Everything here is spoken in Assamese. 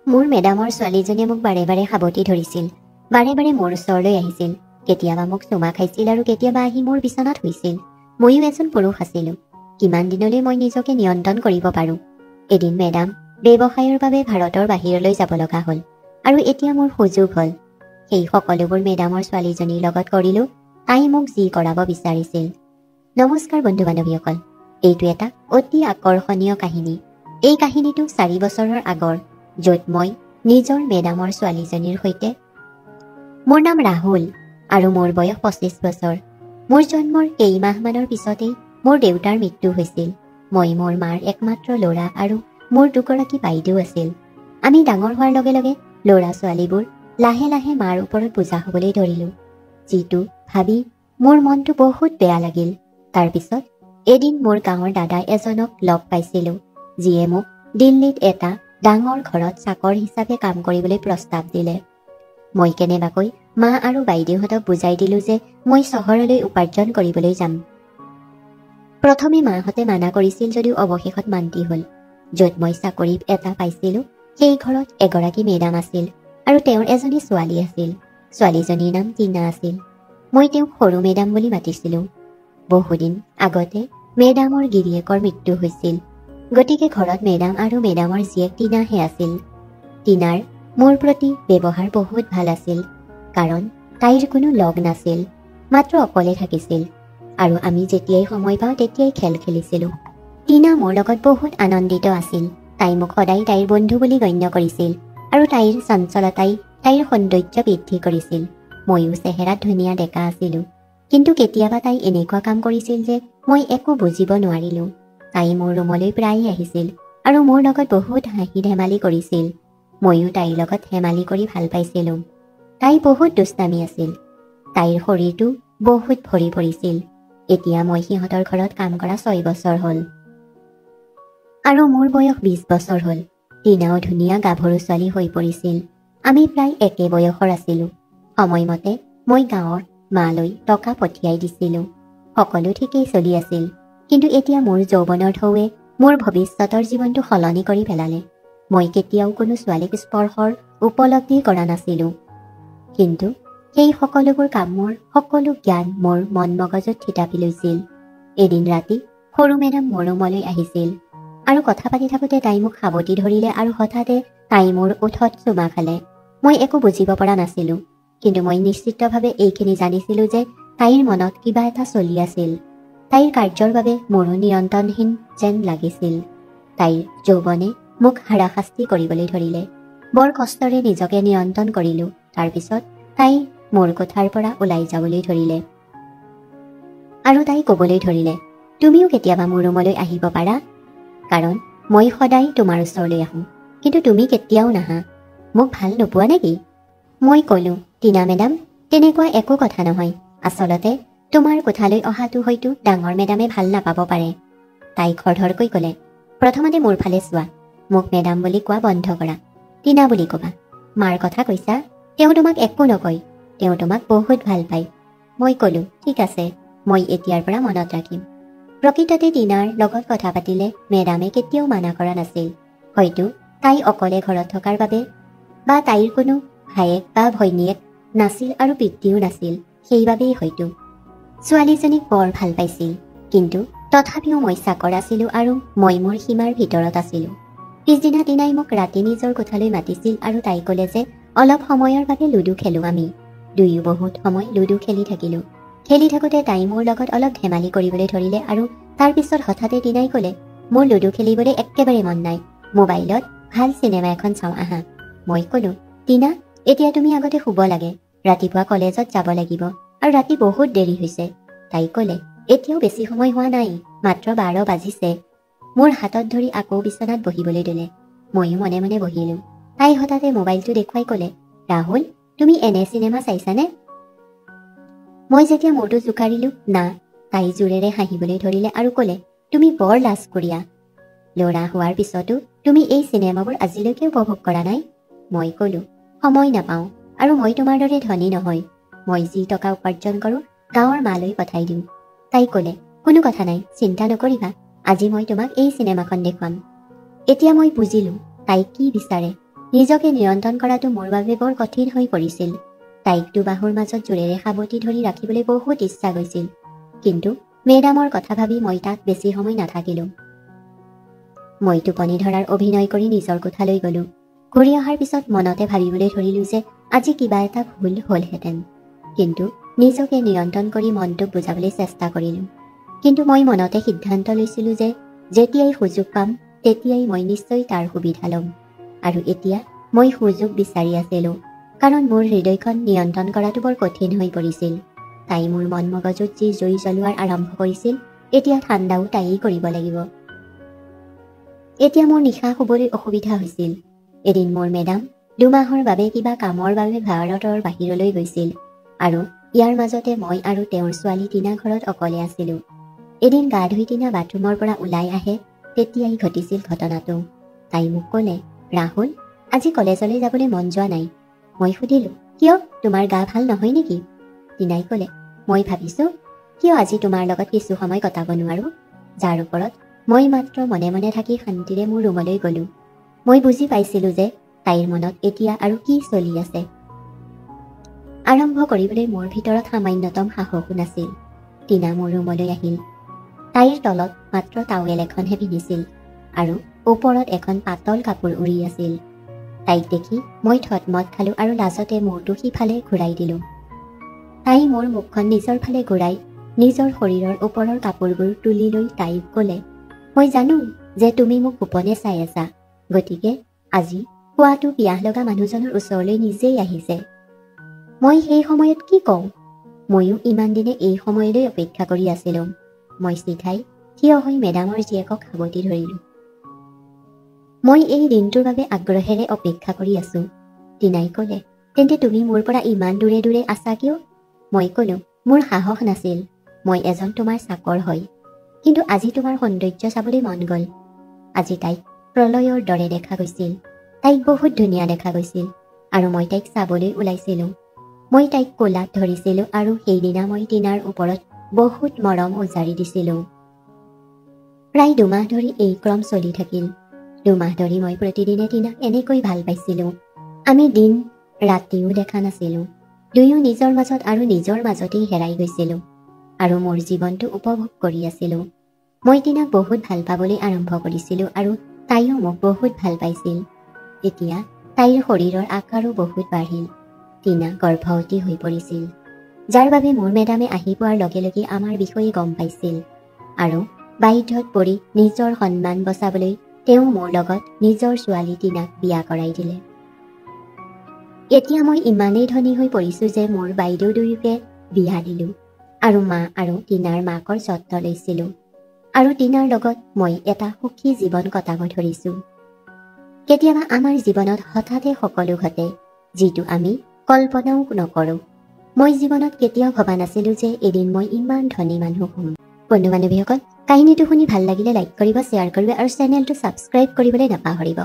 মোৰ মেডামৰ ছোৱালীজনীয়ে মোক বাৰে বাৰে সাৱটি ধৰিছিল, বাৰে বাৰে মোৰ ওচৰলৈ আহিছিল। কেতিয়াবা মোক চুমা খাইছিল আৰু কেতিয়াবা আহি মোৰ বিচনাত শুইছিল। ময়ো এজন পুৰুষ আছিলোঁ। কিমান দিনলৈ মই নিজকে নিয়ন্ত্ৰণ কৰিব পাৰোঁ? এদিন মেডাম ব্যৱসায়ৰ বাবে ভাৰতৰ বাহিৰলৈ যাব লগা হ'ল আৰু এতিয়া মোৰ সুযোগ হ'ল। সেই সকলোবোৰ মেডামৰ ছোৱালীজনীৰ লগত কৰিলোঁ। তাই মোক যি কৰাব বিচাৰিছিল। নমস্কাৰ বন্ধু বান্ধৱীসকল, এইটো এটা অতি আকৰ্ষণীয় কাহিনী। এই কাহিনীটো 4 বছৰৰ আগৰ, য'ত মই নিজৰ মেডামৰ ছোৱালীজনীৰ সৈতে। মোৰ নাম ৰাহুল আৰু মোৰ বয়স 25 বছৰ। মোৰ জন্মৰ কেইমাহমানৰ পিছতেই মোৰ দেউতাৰ মৃত্যু হৈছিল। মই মোৰ মাৰ একমাত্ৰ ল'ৰা আৰু মোৰ দুগৰাকী বাইদেউ আছিল। আমি ডাঙৰ হোৱাৰ লগে লগে ল'ৰা ছোৱালীবোৰ লাহে লাহে মাৰ ওপৰত বোজা হ'বলৈ ধৰিলোঁ, যিটো ভাবি মোৰ মনটো বহুত বেয়া লাগিল। তাৰপিছত এদিন মোৰ গাঁৱৰ দাদা এজনক লগ পাইছিলোঁ, যিয়ে মোক দিল্লীত এটা ডাঙৰ ঘৰত চাকৰ হিচাপে কাম কৰিবলৈ প্ৰস্তাৱ দিলে। মই কেনেবাকৈ মা আৰু বাইদেউহঁতক বুজাই দিলোঁ যে মই চহৰলৈ উপাৰ্জন কৰিবলৈ যাম। প্ৰথমে মাহঁতে মানা কৰিছিল যদিও অৱশেষত মান্তি হ'ল। য'ত মই চাকৰি এটা পাইছিলোঁ সেই ঘৰত এগৰাকী মেডাম আছিল আৰু তেওঁৰ এজনী ছোৱালী আছিল। ছোৱালীজনীৰ নাম টিনা আছিল। মই তেওঁক সৰু মেডাম বুলি মাতিছিলোঁ। বহুদিন আগতে মেডামৰ গিৰিয়েকৰ মৃত্যু হৈছিল, গতিকে ঘৰত মেডাম আৰু মেডামৰ জীয়েক টিনাহে আছিল। টিনাৰ মোৰ প্ৰতি ব্যৱহাৰ বহুত ভাল আছিল, কাৰণ তাইৰ কোনো লগ নাছিল, মাত্ৰ অকলে থাকিছিল আৰু আমি যেতিয়াই সময় পাওঁ তেতিয়াই খেল খেলিছিলোঁ। টিনা মোৰ লগত বহুত আনন্দিত আছিল। তাই মোক সদায় তাইৰ বন্ধু বুলি গণ্য কৰিছিল আৰু তাইৰ চঞ্চলতাই তাইৰ সৌন্দৰ্য বৃদ্ধি কৰিছিল। ময়ো চেহেৰাত ধুনীয়া ডেকা আছিলোঁ, কিন্তু কেতিয়াবা তাই এনেকুৱা কাম কৰিছিল যে মই একো বুজিব নোৱাৰিলোঁ। তাই মোৰ ৰুমলৈ প্ৰায়ে আহিছিল আৰু মোৰ লগত বহুত হাঁহি ধেমালি কৰিছিল। ময়ো তাইৰ লগত ধেমালি কৰি ভাল পাইছিলোঁ। তাই বহুত দুষ্টামী আছিল। তাইৰ শৰীৰটো বহুত ভৰি পৰিছিল। এতিয়া মই সিহঁতৰ ঘৰত কাম কৰা 6 বছৰ হ'ল আৰু মোৰ বয়স 20 বছৰ হ'ল। টিনাও ধুনীয়া গাভৰু ছোৱালী হৈ পৰিছিল। আমি প্ৰায় একে বয়সৰ আছিলোঁ। সময়মতে মই গাঁৱৰ মালৈ টকা পঠিয়াই দিছিলোঁ। সকলো ঠিকেই চলি আছিল, কিন্তু এতিয়া মোৰ যৌৱনৰ ঢৌৱে মোৰ ভৱিষ্যতৰ জীৱনটো সলনি কৰি পেলালে। মই কেতিয়াও কোনো ছোৱালীক স্পৰ্শৰ উপলব্ধি কৰা নাছিলোঁ, কিন্তু সেই সকলোবোৰ কামৰ সকলো জ্ঞান মোৰ মন মগজুত থিতাপি লৈছিল। এদিন ৰাতি সৰু মেডাম মোৰ ৰুমলৈ আহিছিল আৰু কথা পাতি থাকোঁতে তাই মোক সাৱটি ধৰিলে আৰু হঠাতে তাই মোৰ ওঠত চুমা খালে। মই একো বুজিব পৰা নাছিলোঁ, কিন্তু মই নিশ্চিতভাৱে এইখিনি জানিছিলোঁ যে তাইৰ মনত কিবা এটা চলি আছিল। তাইৰ কাৰ্যৰ বাবে মোৰো নিয়ন্ত্ৰণহীন যেন লাগিছিল। তাইৰ যৌৱনে মোক হাৰাশাস্তি কৰিবলৈ ধৰিলে। বৰ কষ্টৰে নিজকে নিয়ন্ত্ৰণ কৰিলোঁ। তাৰপিছত তাই মোৰ কোঠাৰ পৰা ওলাই যাবলৈ ধৰিলে আৰু তাই ক'বলৈ ধৰিলে, তুমিও কেতিয়াবা মোৰ ৰুমলৈ আহিব পাৰা, কাৰণ মই সদায় তোমাৰ ওচৰলৈ আহোঁ, কিন্তু তুমি কেতিয়াও নাহা। মোক ভাল নোপোৱা নেকি? মই ক'লোঁ, টিনা মেডাম, তেনেকুৱা একো কথা নহয়। আচলতে তোমাৰ কোঠালৈ অহাটো হয়তো ডাঙৰ মেডামে ভাল নাপাব পাৰে। তাই খৰধৰকৈ ক'লে, প্ৰথমতে মোৰ ফালে চোৱা। মোক মেডাম বুলি কোৱা বন্ধ কৰা, টিনা বুলি ক'বা। মাৰ কথা কৈছা? তেওঁ তোমাক একো নকয়, তেওঁ তোমাক বহুত ভাল পায়। মই ক'লোঁ, ঠিক আছে, মই এতিয়াৰ পৰা মনত ৰাখিম। প্ৰকৃততে টিনাৰ লগত কথা পাতিলে মেডামে কেতিয়াও মানা কৰা নাছিল। হয়তো তাই অকলে ঘৰত থকাৰ বাবে, বা তাইৰ কোনো ভায়েক বা ভৈনীয়েক নাছিল আৰু পিতৃও নাছিল, সেইবাবেই হয়তো। ছোৱালীজনীক বৰ ভাল পাইছিল, কিন্তু তথাপিও মই চাকৰ আছিলোঁ আৰু মই মোৰ সীমাৰ ভিতৰত আছিলোঁ। পিছদিনা টিনাই মোক ৰাতি নিজৰ কোঠালৈ মাতিছিল আৰু তাই ক'লে যে অলপ সময়ৰ বাবে লুডু খেলোঁ আমি। দুয়ো বহুত সময় লুডু খেলি থাকিলোঁ। খেলি থাকোঁতে তাই মোৰ লগত অলপ ধেমালি কৰিবলৈ ধৰিলে আৰু তাৰপিছত হঠাতে টিনাই ক'লে, মোৰ লুডু খেলিবলৈ একেবাৰে মন নাই, মোবাইলত ভাল চিনেমা এখন চাওঁ আহা। মই ক'লোঁ, টিনা, এতিয়া তুমি আগতে শুব লাগে, ৰাতিপুৱা কলেজত যাব লাগিব আৰু ৰাতি বহুত দেৰি হৈছে। তাই ক'লে, এতিয়াও বেছি সময় হোৱা নাই, মাত্ৰ 12 বাজিছে। মোৰ হাতত ধৰি আকৌ বিচনাত বহিবলৈ দিলে। ময়ো মনে মনে বহিলোঁ। তাই হঠাতে মোবাইলটো দেখুৱাই ক'লে, ৰাহুল, তুমি এনে চিনেমা চাইছানে? মই যেতিয়া মূৰটো জোকাৰিলোঁ, না। তাই জোৰেৰে হাঁহিবলৈ ধৰিলে আৰু ক'লে, তুমি বৰ লাজকুৰীয়া। ল'ৰা হোৱাৰ পিছতো তুমি এই চিনেমাবোৰ আজিলৈকে উপভোগ কৰা নাই? মই ক'লোঁ, সময় নাপাওঁ আৰু মই তোমাৰ দৰে ধনী নহয়। মই যি টকা উপাৰ্জন কৰোঁ গাঁৱৰ মালৈ পঠাই দিওঁ। তাই ক'লে, কোনো কথা নাই, চিন্তা নকৰিবা, আজি মই তোমাক এই চিনেমাখন দেখুৱাম। এতিয়া মই বুজিলোঁ তাই কি বিচাৰে। নিজকে নিয়ন্ত্ৰণ কৰাটো মোৰ বাবে বৰ কঠিন হৈ পৰিছিল। তাইক দুবাহুৰ মাজত জোৰেৰে সাৱটি ধৰি ৰাখিবলৈ বহুত ইচ্ছা গৈছিল, কিন্তু মেডামৰ কথা ভাবি মই তাত বেছি সময় নাথাকিলোঁ। মই টোপনি ধৰাৰ অভিনয় কৰি নিজৰ কোঠালৈ গ'লোঁ। ঘূৰি অহাৰ পিছত মনতে ভাবিবলৈ ধৰিলোঁ যে আজি কিবা এটা ভুল হ'লহেঁতেন, কিন্তু নিজকে নিয়ন্ত্ৰণ কৰি মনটোক বুজাবলৈ চেষ্টা কৰিলোঁ। কিন্তু মই মনতে সিদ্ধান্ত লৈছিলোঁ যে যেতিয়াই সুযোগ পাম তেতিয়াই মই নিশ্চয় তাৰ সুবিধা ল'ম। আৰু এতিয়া মই সুযোগ বিচাৰি আছিলোঁ, কাৰণ মোৰ হৃদয়খন নিয়ন্ত্ৰণ কৰাটো বৰ কঠিন হৈ পৰিছিল। তাই মোৰ মন মগজুত যি জুই জ্বলোৱাৰ আৰম্ভ কৰিছিল, এতিয়া ঠাণ্ডাও তাইয়েই কৰিব লাগিব। এতিয়া মোৰ নিশা শুবলৈ অসুবিধা হৈছিল। এদিন মোৰ মেডাম 2 মাহৰ বাবে কিবা কামৰ বাবে ভাৰতৰ বাহিৰলৈ গৈছিল, আৰু ইয়াৰ মাজতে মই আৰু তেওঁৰ ছোৱালী টিনা ঘৰত অকলে আছিলোঁ। এদিন গা ধুই টিনা বাথৰুমৰ পৰা ওলাই আহে, তেতিয়াই ঘটিছিল ঘটনাটো। তাই মোক ক'লে, ৰাহুল, আজি কলেজলৈ যাবলৈ মন যোৱা নাই। মই সুধিলোঁ, কিয়, তোমাৰ গা ভাল নহয় নেকি? টিনাই ক'লে, মই ভাবিছোঁ কিয় আজি তোমাৰ লগত কিছু সময় কটাব নোৱাৰোঁ। যাৰ ওপৰত মই মাত্ৰ মনে মনে থাকি শান্তিৰে মোৰ ৰুমলৈ গ'লোঁ। মই বুজি পাইছিলোঁ যে তাইৰ মনত এতিয়া আৰু কি চলি আছে। আৰম্ভ কৰিবলৈ মোৰ ভিতৰত সামান্যতম সাহসো নাছিল। টিনা মোৰ ৰুমলৈ আহিল। তাইৰ তলত মাত্ৰ টাৱেল এখনহে পিন্ধিছিল, আৰু ওপৰত এখন পাতল কাপোৰ উৰি আছিল। তাইক দেখি মই থতমত খালোঁ আৰু লাজতে মূৰটো সিফালে ঘূৰাই দিলোঁ। তাই মোৰ মুখখন নিজৰ ফালে ঘূৰাই নিজৰ শৰীৰৰ ওপৰৰ কাপোৰবোৰ তুলি লৈ তাইক ক'লে, মই জানো যে তুমি মোক গোপনে চাই আছা, গতিকে আজি পুৱাটো পিয়াহ লগা মানুহজনৰ ওচৰলৈ নিজেই আহিছে। মই সেই সময়ত কি কওঁ? ময়ো ইমান দিনে এই সময়লৈ অপেক্ষা কৰি আছিলোঁ। মই চিধাই থিয় হৈ মেডামৰ জীয়েকক সাৱটি ধৰিলোঁ। মই এই দিনটোৰ বাবে আগ্ৰহেৰে অপেক্ষা কৰি আছোঁ। টিনাই ক'লে, তেন্তে তুমি মোৰ পৰা ইমান দূৰে দূৰে আছা কিয়? মই ক'লোঁ, মোৰ সাহস নাছিল। মই এজন তোমাৰ চাকৰ হয়, কিন্তু আজি তোমাৰ সৌন্দৰ্য চাবলৈ মন গ'ল। আজি তাইক প্ৰলয়ৰ দৰে দেখা গৈছিল। তাইক বহুত ধুনীয়া দেখা গৈছিল, আৰু মই তাইক চাবলৈ ওলাইছিলোঁ। মই তাইক কোলাত ধৰিছিলোঁ আৰু সেইদিনা মই টিনাৰ ওপৰত বহুত মৰম উজাৰি দিছিলোঁ। প্ৰায় 2 মাহ ধৰি এই ক্ৰম চলি থাকিল। 2 মাহ ধৰি মই প্ৰতিদিনে টিনাক এনেকৈ ভাল পাইছিলোঁ। আমি দিন ৰাতিও দেখা নাছিলোঁ। দুয়ো নিজৰ মাজত আৰু নিজৰ মাজতেই হেৰাই গৈছিলোঁ, আৰু মোৰ জীৱনটো উপভোগ কৰি আছিলোঁ। মই টিনাক বহুত ভাল পাবলৈ আৰম্ভ কৰিছিলোঁ, আৰু তাইও মোক বহুত ভাল পাইছিল। এতিয়া তাইৰ শৰীৰৰ আকাৰো বহুত বাঢ়িল। টিনা গৰ্ভৱতী হৈ পৰিছিল, যাৰ বাবে মোৰ মেডামে আহি পোৱাৰ লগে লগে আমাৰ বিষয়ে গম পাইছিল, আৰু বাধ্যত পৰি নিজৰ সন্মান বচাবলৈ তেওঁ মোৰ লগত নিজৰ ছোৱালী টিনাক বিয়া কৰাই দিলে। এতিয়া মই ইমানেই ধনী হৈ পৰিছোঁ যে মোৰ বাইদেউ দুয়োকে বিয়া দিলোঁ, আৰু মা আৰু টিনাৰ মাকৰ যত্ন লৈছিলোঁ, আৰু টিনাৰ লগত মই এটা সুখী জীৱন কটাব ধৰিছোঁ। কেতিয়াবা আমাৰ জীৱনত হঠাতে সকলো ঘটে, যিটো আমি কল্পনাও নকৰোঁ। মই জীৱনত কেতিয়াও ভবা নাছিলোঁ যে এদিন মই ইমান ধনী মানুহ হ'ম। বন্ধু বান্ধৱীসকল, কাহিনীটো শুনি ভাল লাগিলে লাইক কৰিব, শ্বেয়াৰ কৰিব আৰু চেনেলটো ছাবস্ক্ৰাইব কৰিবলৈ নাপাহৰিব।